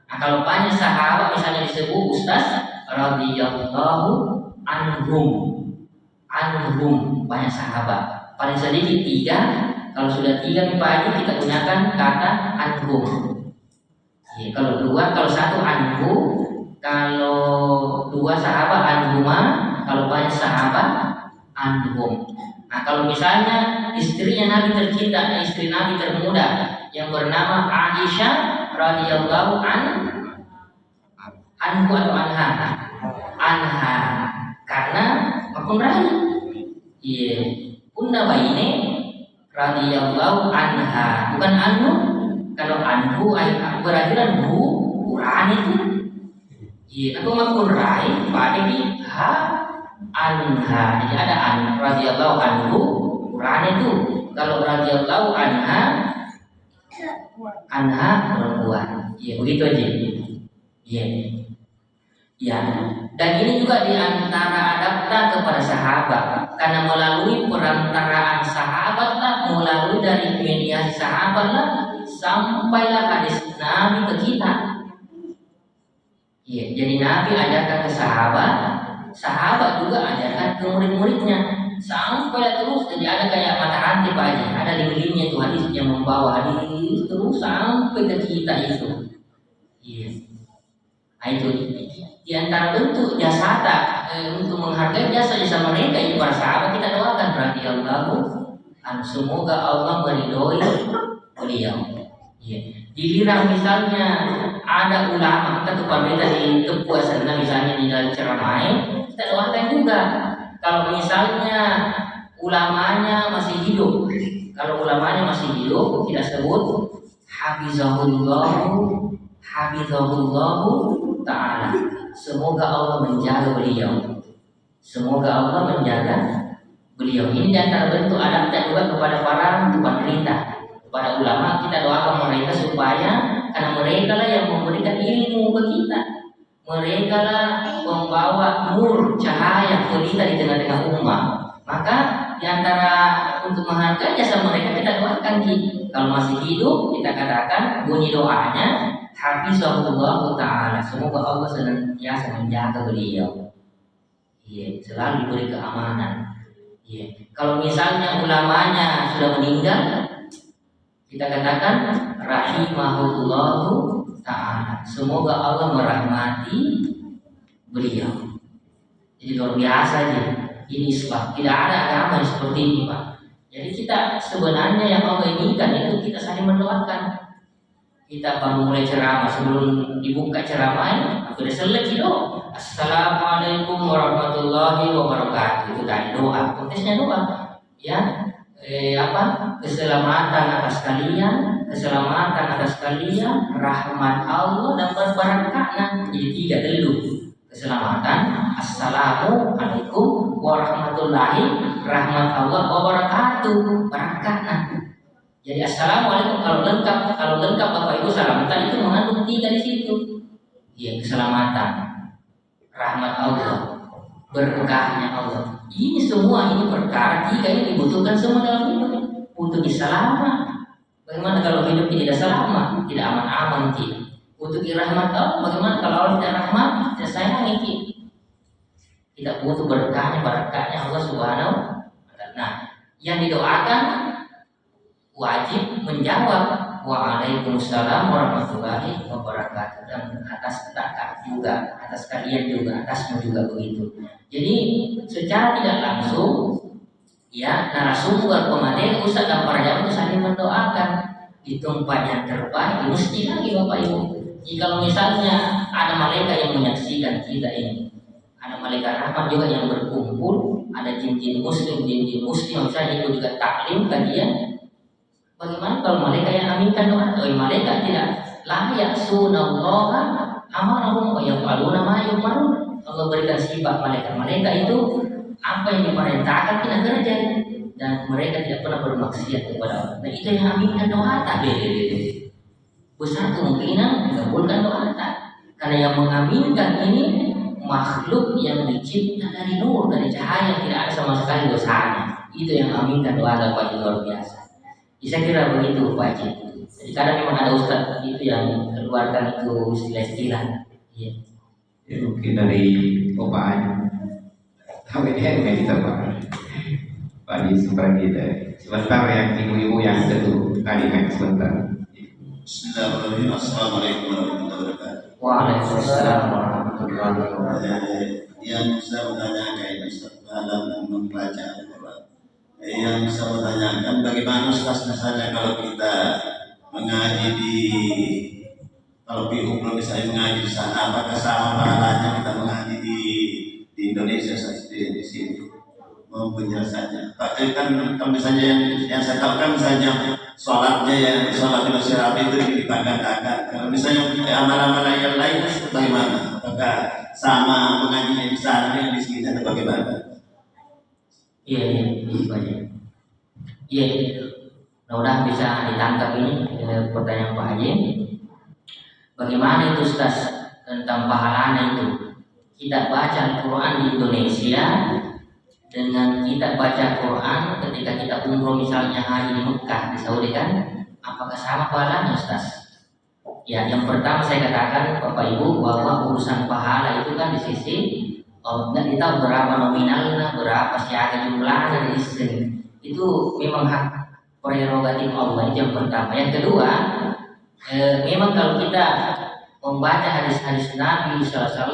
Nah, kalau banyak sahabat misalnya disebut ustaz radhiyallahu anhum banyak sahabat. Paling sedikit 3. Kalau sudah 3 nih Pak Haji, kita gunakan kata anhum. Ya, kalau satu anhu, kalau 2 sahabat anhuma, kalau banyak sahabat anhum. Nah, kalau misalnya istrinya Nabi tercinta, istri Nabi termuda yang bernama Aisyah radhiyallahu anhu atau anha, karena makun rai. Iya, kunna baine radhiyallahu anha, bukan anhu. Kalau anhu berarti kan Quran itu. Iya, atau makun rai pada di anha. Jadi ada an radhiyallahu anhu Quran itu. Kalau radhiyallahu anha perempuan. Iya, begitu aja. Iya. Ya. Dan ini juga diantara adabnya kepada sahabat, karena melalui perantaraan sahabatlah, melalui dari mediasi sahabatlah, sampailah hadis Nabi ke kita. Iya, jadi Nabi ajarkan ke sahabat, sahabat juga ajarkan ke murid-muridnya, sampai terus. Jadi ada kayak mata rantai Pak Haji, ada linknya itu hadis yang membawa hadis terus sampai ke kita itu. Iya. Nah, itu di antara bentuk jasa untuk menghargai jasa mereka itu para sahabat, kita doakan radhiyallahu anhu, semoga Allah meridhoi beliau. Iya. Giliran misalnya ada ulama, kita kepada di kepuasan misalnya di dalam ceramah, kita doakan juga. Kalau misalnya ulamanya masih hidup, kita sebut hafizahullahu ta'ala, semoga Allah menjaga beliau. Ini antara bentuk adab juga kepada para pemerintah, kepada ulama, kita doakan mereka supaya, karena mereka lah yang memberikan ilmu ke kita, mereka lah membawa nur cahaya pelita di tengah-tengah umat. Maka di antara untuk menghargai jasa mereka, kita doakan kalau masih hidup, kita katakan bunyi doanya hafizahullahu ta'ala, semoga Allah senantiasa menjaga beliau. Iya, selalu diberi keamanan. Iya. Kalau misalnya ulamanya sudah meninggal, kita katakan rahimahullahu ta'ala, semoga Allah merahmati beliau. Jadi luar biasa ini sebab tidak ada agama yang seperti ini Pak. Jadi kita sebenarnya yang Allah inginkan itu kita saling mendoakan. Kita baru mulai ceramah, sebelum dibuka ceramah sudah selesai doa. Assalamualaikum warahmatullahi wabarakatuh. Itu tadi doa, kontesnya doa. Ya, keselamatan atas kalian, rahmat Allah dan berbarakatnya. Jadi 3 dulu. Keselamatan, assalamualaikum warahmatullahi, rahmat Allah wabarakatuh, barakatnya. Jadi assalamualaikum kalau lengkap Bapak Ibu salamatan itu mengandung 3 di situ. Ya, keselamatan, rahmat Allah, berkahnya Allah. Ini semua perkara 3 ini dibutuhkan semua dalam hidup. Untuk selamat. Bagaimana kalau hidup tidak selamat, tidak aman-aman Untuk rahmat Allah, bagaimana kalau Allah tidak rahmat, tidak sayang Tidak butuh berkahnya, barakatnya Allah Subhanahu wa Ta'ala. Nah, yang didoakan wajib menjawab Waalaikumsalam warahmatullahi wabarakatuh, dan atas kakak juga, atas kalian juga, atasmu juga begitu. Jadi secara tidak langsung ya narasumber pemateri Ustaz dan para jamaah itu saling mendoakan di tempat yang terbaik. Mesti lagi Bapak Ibu, jika misalnya ada malaikat yang menyaksikan kita ini, ada malaikat rahmat juga yang berkumpul, ada jin-jin muslim misalnya itu juga taklim kajian. Bagaimana kalau malaikat yang aminkan doa? Malaikat tidak layak sunallaha amarahum wa yaf'aluna ma yu'marun. Allah berikan sifat malaikat itu apa yang diperintahkan kita kerjain, dan mereka tidak pernah bermaksiat kepada Allah. Nah itu yang aminkan doa tak beda. Besar kemungkinan mengabulkan doa tak, karena yang mengaminkan ini makhluk yang dicipta dari nur, dari cahaya, tidak ada sama sekali dosanya. Itu yang aminkan doa Bapak luar biasa. Saya kira begitu Pak Haji. Jadi kadang memang ada ustaz itu yang keluarkan itu istilah-istilah. Iya. Ya, mungkin dari Bapak Haji. Tapi dia nggak kita Pak. Pak Haji sebentar kita. Sebentar yang ibu-ibu yang satu kali sebentar. Bismillahirrahmanirrahim. Assalamualaikum warahmatullahi wabarakatuh. Waalaikumsalam warahmatullahi wabarakatuh. Yang saya bertanyakan dalam membaca Al-Quran. Yang saya bertanyakan, bagaimana Ustaz misalnya kalau kita mengaji kalau hukum misalnya mengaji di sana, apakah sama pahalanya kita mengaji di Indonesia saja di sini? Mau penjelasannya? Pak, kan misalnya yang saya tahu kan misalnya sholatnya yang sholat di Masjid Rabi itu dipangkat-angkat. Kalau misalnya amal-amal yang lain bagaimana? Apakah sama mengajinya di sana yang di sini atau bagaimana? Iya, banyak. Iya, mudah-mudahan bisa ditangkap ini pertanyaan Pak Haji. Bagaimana itu Ustaz tentang pahalanya itu? Kita baca Al-Quran di Indonesia dengan kita baca Quran ketika kita umroh misalnya haji di Mekah di Saudi kan, apakah sama pahalanya Ustaz? Ya, yang pertama saya katakan Bapak Ibu bahwa urusan pahala itu kan di sisi Allah, kita berapa nominalnya, berapa siaga jumlahnya di sini. Itu memang hak prerogatif Allah, itu yang pertama. Yang kedua, memang kalau kita membaca hadis-hadis Nabi SAW,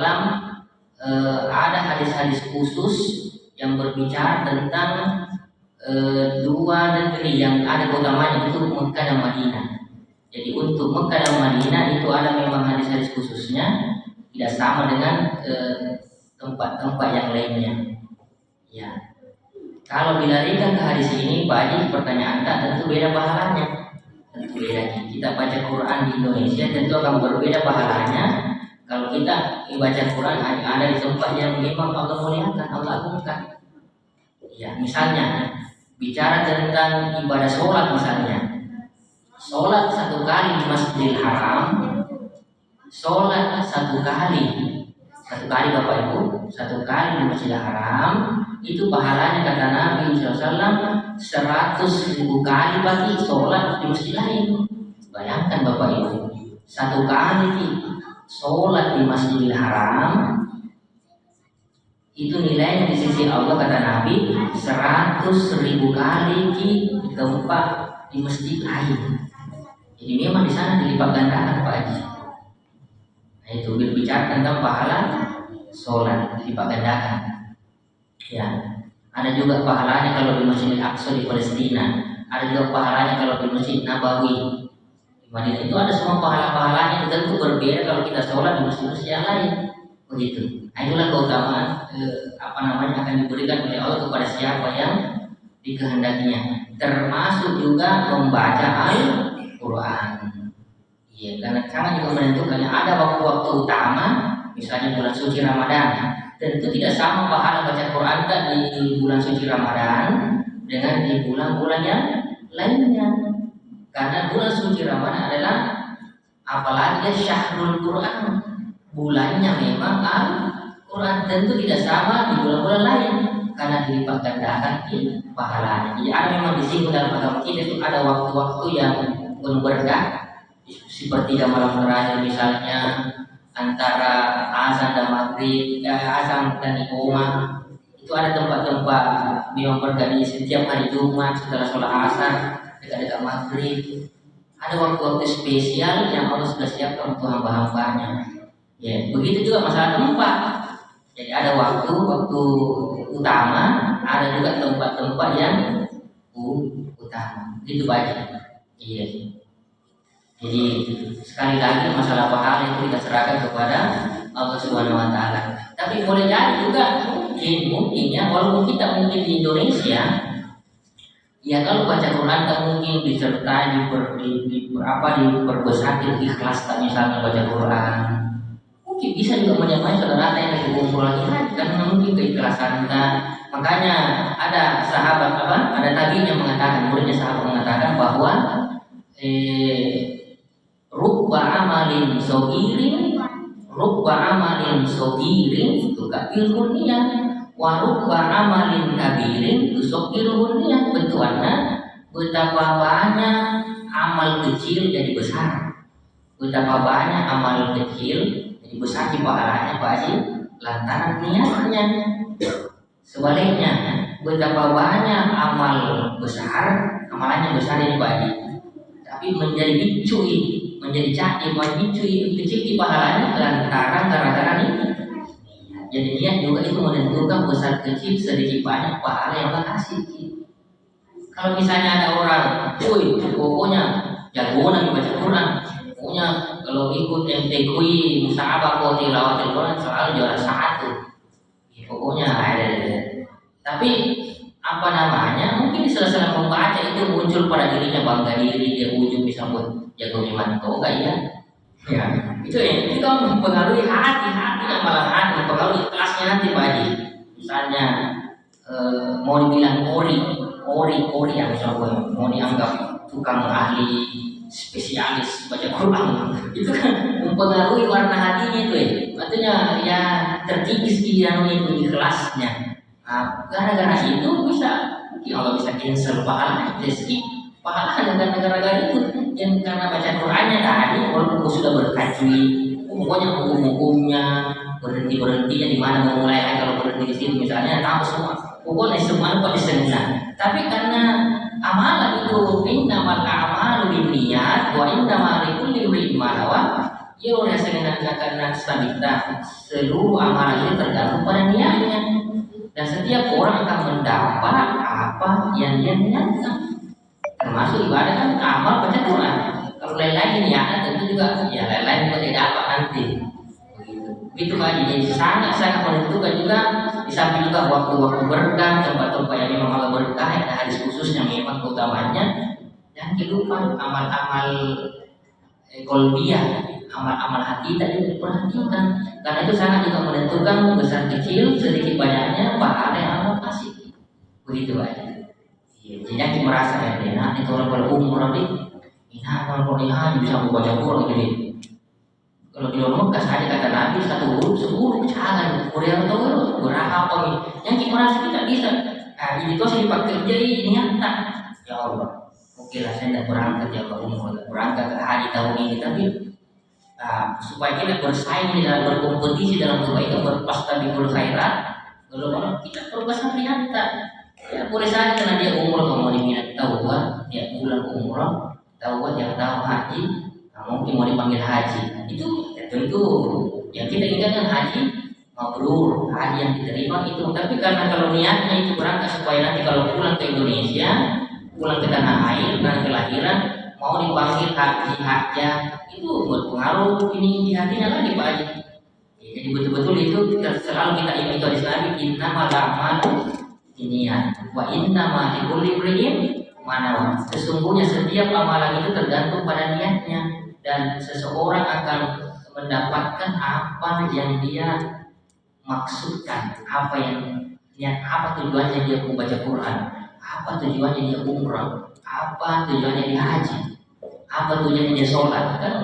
ada hadis-hadis khusus yang berbicara tentang dua negeri yang ada utamanya itu Mekah dan Madinah. Jadi untuk Mekah dan Madinah itu ada memang hadis-hadis khususnya, tidak sama dengan tempat-tempat yang lainnya. Ya, kalau dilarikan ke hadis ini, Pak Haji, pertanyaan Anda tentu beda pahalanya. Tentu beda. Kita baca Quran di Indonesia tentu akan berbeda pahalanya. Kalau kita baca Quran ada di tempat yang memang Allah muliakan, Allah agungkan. Ya, misalnya bicara tentang ibadah sholat misalnya. Sholat satu kali di Masjidil Haram, sholat satu kali Bapak Ibu, satu kali di Masjidil Haram itu pahalanya kata Nabi SAW 100.000 kali bagi sholat di masjid lain. Bayangkan Bapak Ibu, satu kali sholat di Masjidil Haram itu nilainya di sisi Allah kata Nabi 100.000 kali di tempat di masjid lain. Jadi memang di sana dilipat gandakan Pak Haji. Nah, itu berbicara tentang pahala sholat dilipat gandakan. Ya, ada juga pahalanya kalau di Masjid Al-Aqsa di Palestina, ada juga pahalanya kalau di Masjid Nabawi di Madinah. Itu ada semua pahala-pahalanya, tentu berbeda kalau kita sholat di masjid-masjid yang lain. Begitu. Nah, itulah keutamaan akan diberikan oleh Allah kepada siapa yang dikehendakinya. Termasuk juga membaca Al-Quran. Iya, karena sangat juga menentukan ada waktu-waktu utama, misalnya bulan suci Ramadan. Tentu tidak sama pahala baca Quran di bulan suci Ramadan dengan di bulan-bulan yang lainnya. Karena bulan suci Ramadan adalah apalagi syahrul Quran, bulannya memang Al-Quran, tentu tidak sama di bulan-bulan lain karena dilipat gandakan pahalanya. Jadi ada memang disinggung dalam agama kita itu ada waktu-waktu yang penuh berkah, seperti malam terakhir misalnya antara azan dan maghrib, azan dan iqamah. Itu ada tempat-tempat memang berkah di setiap hari Jumat setelah sholat asar. dekat-dekat maghrib. Ada waktu-waktu spesial yang Allah sudah siapkan untuk hamba-hambanya. Ya, begitu juga masalah tempat. Jadi ada waktu utama, ada juga tempat-tempat yang utama. Itu baik. Iya. Jadi sekali lagi masalah pahala itu kita serahkan kepada Allah Subhanahu Wa Taala. Tapi boleh jadi juga mungkin ya, walaupun kita mungkin di Indonesia, ya kalau baca Quran tak mungkin disertai diperbesar ikhlas tak misalnya baca Quran. Mungkin bisa juga menyamai saudara yang lagi kumpul lagi kan mungkin keikhlasan kita. Makanya ada sahabat ada tabi'in yang mengatakan, muridnya sahabat mengatakan bahwa rubba amalin sogirin tukapil dunia wa rubba amalin kabirin tusokil dunia. Bentuannya betapa banyak amal kecil jadi besar, betapa banyak amal kecil jadi besar di pahalanya Pak Haji lantaran niatnya. Sebaliknya betapa banyak amal besar amalannya besar ini Pak Haji tapi menjadi bicui, menjadi cacing, bicui kecil di pahalanya lantaran gara-gara ini. Jadi niat juga itu menentukan besar kecil sedikit banyak pahala yang Allah kasih. Kalau misalnya ada orang, pokoknya jagoan baca Quran, pokoknya kalau ikut MTQI musabaqah atau tilawatil Quran selalu juara 1. Ya, pokoknya ada. Tapi apa namanya? Mungkin di sela-sela membaca itu muncul pada dirinya bangga diri, dia ujung bisa buat jago iman toga ya. Ya, itu kan mempengaruhi hati yang malah hati, mempengaruhi kelasnya nanti Pak Haji. Misalnya mau dibilang ori yang misalnya mau dianggap tukang ahli spesialis baca Quran, itu kan mempengaruhi warna hatinya itu ya. Artinya ya terkikis itu ikhlasnya. Nah, gara-gara itu bisa Allah bisa cancel pahala, jadi pahala gara-gara itu yang karena baca Qurannya tadi walaupun sudah bertajwid, pokoknya hukum-hukumnya berhentinya di mana mau mulai kalau berhenti di situ misalnya tahu semua, pokoknya semua kok disenang. Tapi karena amalan itu innamal a'malu binniyat wa innamal likulli imrin ma nawa, ya oleh senang karena stabilitas seluruh amalan itu tergantung pada niatnya. Dan setiap orang akan mendapat apa yang dia niatkan. Termasuk ibadah kan amal baca Quran. Kalau lain-lain niatnya tentu juga ya lain-lain juga tidak dapat nanti. Begitu Pak. Jadi sangat menentukan juga di samping juga waktu-waktu berkah, tempat-tempat yang memang Allah berkah, ada hadis khusus yang memang utamanya dan kehidupan amal-amal kolbiyah, amal-amal hati tadi diperhatikan. Karena itu sangat juga menentukan besar kecil, sedikit banyaknya pahala yang Allah kasih. Begitu aja. Jadi kita merasa ya, itu orang berumur nanti, orang haji bisa membaca Quran gini. Kalau di Mekah saja kata Nabi 1 huruf 10 jangan. Korea tahu berapa nih? Yang kita merasa kita bisa. Nah ini tuh saya dipakai kerja ini nyata. Ya Allah. Oke lah saya tidak berangkat ya Pak Umar, berangkat ke haji tahun ini tapi supaya kita bersaing dalam berkompetisi dalam kebaikan berpastabikul khairat, kalau kita berbesar nyata. Ya boleh saja karena dia umroh mau diminat taubat, dia pulang umroh, taubat yang tahu haji, mungkin mau dipanggil haji. Itu ya tentu yang kita inginkan haji mabrur, haji yang diterima itu. Tapi karena kalau niatnya itu berangkat supaya nanti kalau pulang ke Indonesia, pulang ke tanah air, dan kelahiran mau dipanggil haji, itu berpengaruh ini di hatinya lagi Pak Haji. Jadi betul-betul itu selalu kita ingat itu hadis Nabi, innamal a'malu binniyat wa innamal likulli imrin ma nawa. Sesungguhnya setiap amalan itu tergantung pada niatnya dan seseorang akan mendapatkan apa yang dia maksudkan, apa tujuannya dia membaca Quran, apa tujuannya dia umrah, apa tujuannya dia haji, apa tujuannya dia sholat. Kan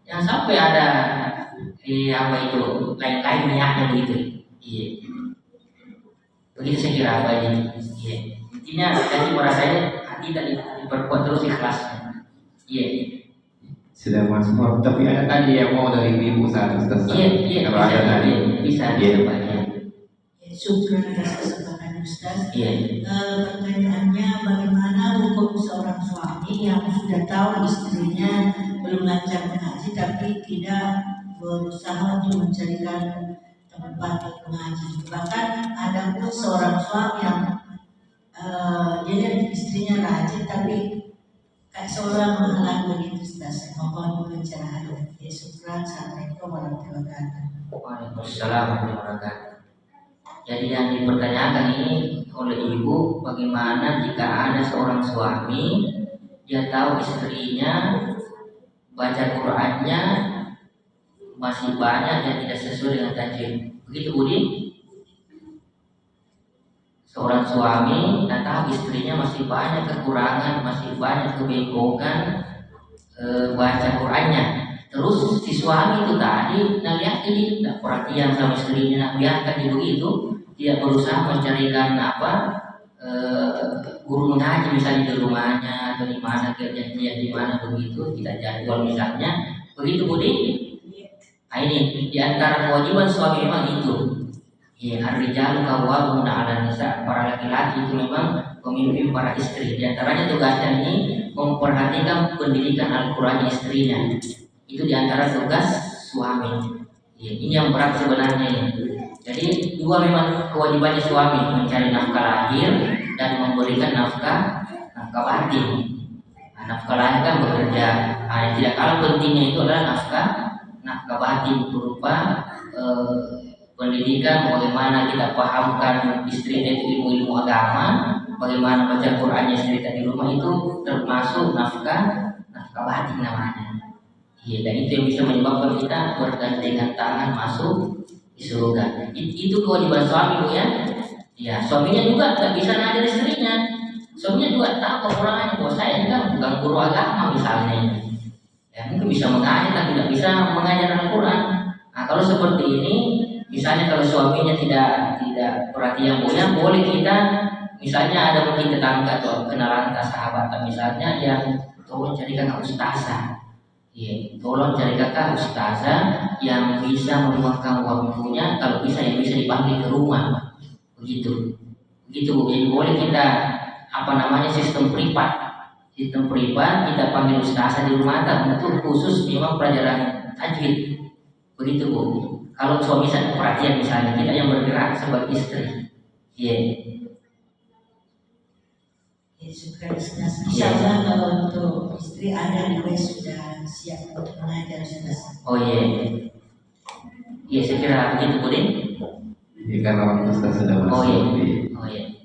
yang sampai ada apa itu lain-lain niatnya begitu. Iya. Begitu saya kira apa ini. Iya. Intinya jadi merasanya hati tadi diperkuat terus ikhlasnya. Iya. Sudah masuk. Tapi ada tadi yang mau dari ibu saat Ustaz. Iya. Kalau ada tadi bisa. Iya. Syukur atas kesempatan. Ustaz. Iya. Pertanyaannya, bagaimana hukum seorang suami yang sudah tahu istrinya belum lancar mengaji tapi tidak berusaha untuk mencarikan tempat mengaji? Bahkan ada pun seorang suami yang dia lihat istrinya rajin tapi kayak seorang menghalang begitu Ustaz. Mohon pencerahan. Ya, syukran. Assalamualaikum warahmatullahi wabarakatuh. Waalaikumsalam warahmatullahi wabarakatuh. Jadi yang dipertanyakan ini oleh ibu, bagaimana jika ada seorang suami dia tahu istrinya baca Qur'annya masih banyak dan tidak sesuai dengan tajwid. Begitu Budi? Seorang suami dan tahu istrinya masih banyak kekurangan, masih banyak kebengkokan baca Qur'annya. Terus si suami itu tadi lihat ini tidak perhatian sama istrinya, biarkan dia begitu, dia berusaha mencarikan guru mengaji misalnya di rumahnya atau di mana kerja dia di mana begitu, kita jadwal misalnya begitu Budi. Nah ini di antara kewajiban suami memang itu. Ya, ar-rijalu qawwamuna 'alan nisa, para laki-laki itu memang pemimpin para istri. Di antaranya tugasnya ini memperhatikan pendidikan Al-Qur'an istrinya. Itu diantara tugas suami. Ya, ini yang berat sebenarnya. Jadi dua memang kewajibannya suami, mencari nafkah lahir dan memberikan nafkah batin. Nah, nafkah lahir kan bekerja. Nah, yang tidak kalah pentingnya itu adalah nafkah batin berupa pendidikan, bagaimana kita pahamkan istri itu ilmu agama, bagaimana baca Qur'annya istri di rumah, itu termasuk nafkah batin namanya. Iya, dan itu yang bisa menyebabkan kita bergandengan tangan masuk di surga. Itu kewajiban suami, Bu ya. Ya, suaminya juga tak bisa ngajar istrinya. Suaminya juga tahu kekurangannya, bahwa saya juga bukan guru agama misalnya. Ya, mungkin bisa mengajar tapi tidak bisa mengajar Al-Qur'an. Nah, kalau seperti ini, misalnya kalau suaminya tidak perhatian, Bu ya, boleh kita misalnya ada mungkin tetangga atau kenalan sahabat misalnya yang tolong carikan ustazah. Ya, tolong cari kakak ustazah yang bisa meluangkan waktunya, kalau bisa yang bisa dipanggil ke rumah, begitu. Bu. Jadi boleh kita sistem privat kita panggil ustazah di rumah untuk khusus memang pelajaran tajwid, begitu Bu. Kalau suami saya perhatian misalnya kita yang bergerak sebagai istri, ya. Syukur Ustaz. Insyaallah kalau untuk istri ada juga sudah siap untuk mengajar Ustaz. Oh iya. Iya, saya kira begitu Bu. Ya, karena waktu sudah masuk. Oh iya.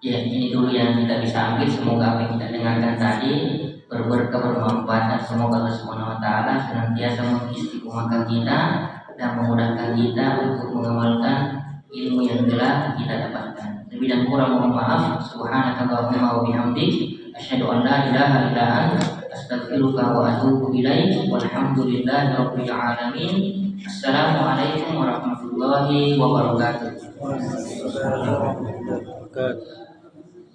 Ya, ini dulu yang kita bisa ambil. Semoga apa yang kita dengarkan tadi berberkah, bermanfaat, dan semoga Allah Subhanahu wa taala senantiasa mengistiqomahkan kita dan memudahkan kita untuk mengamalkan ilmu yang telah kita dapatkan. Lebih dan kurang mohon maaf. Subhanakallahumma wa bihamdik, asyhadu an la ilaha illa anta, astaghfiruka wa atubu ilaik. Walhamdulillahi rabbil alamin. Assalamualaikum warahmatullahi wabarakatuh.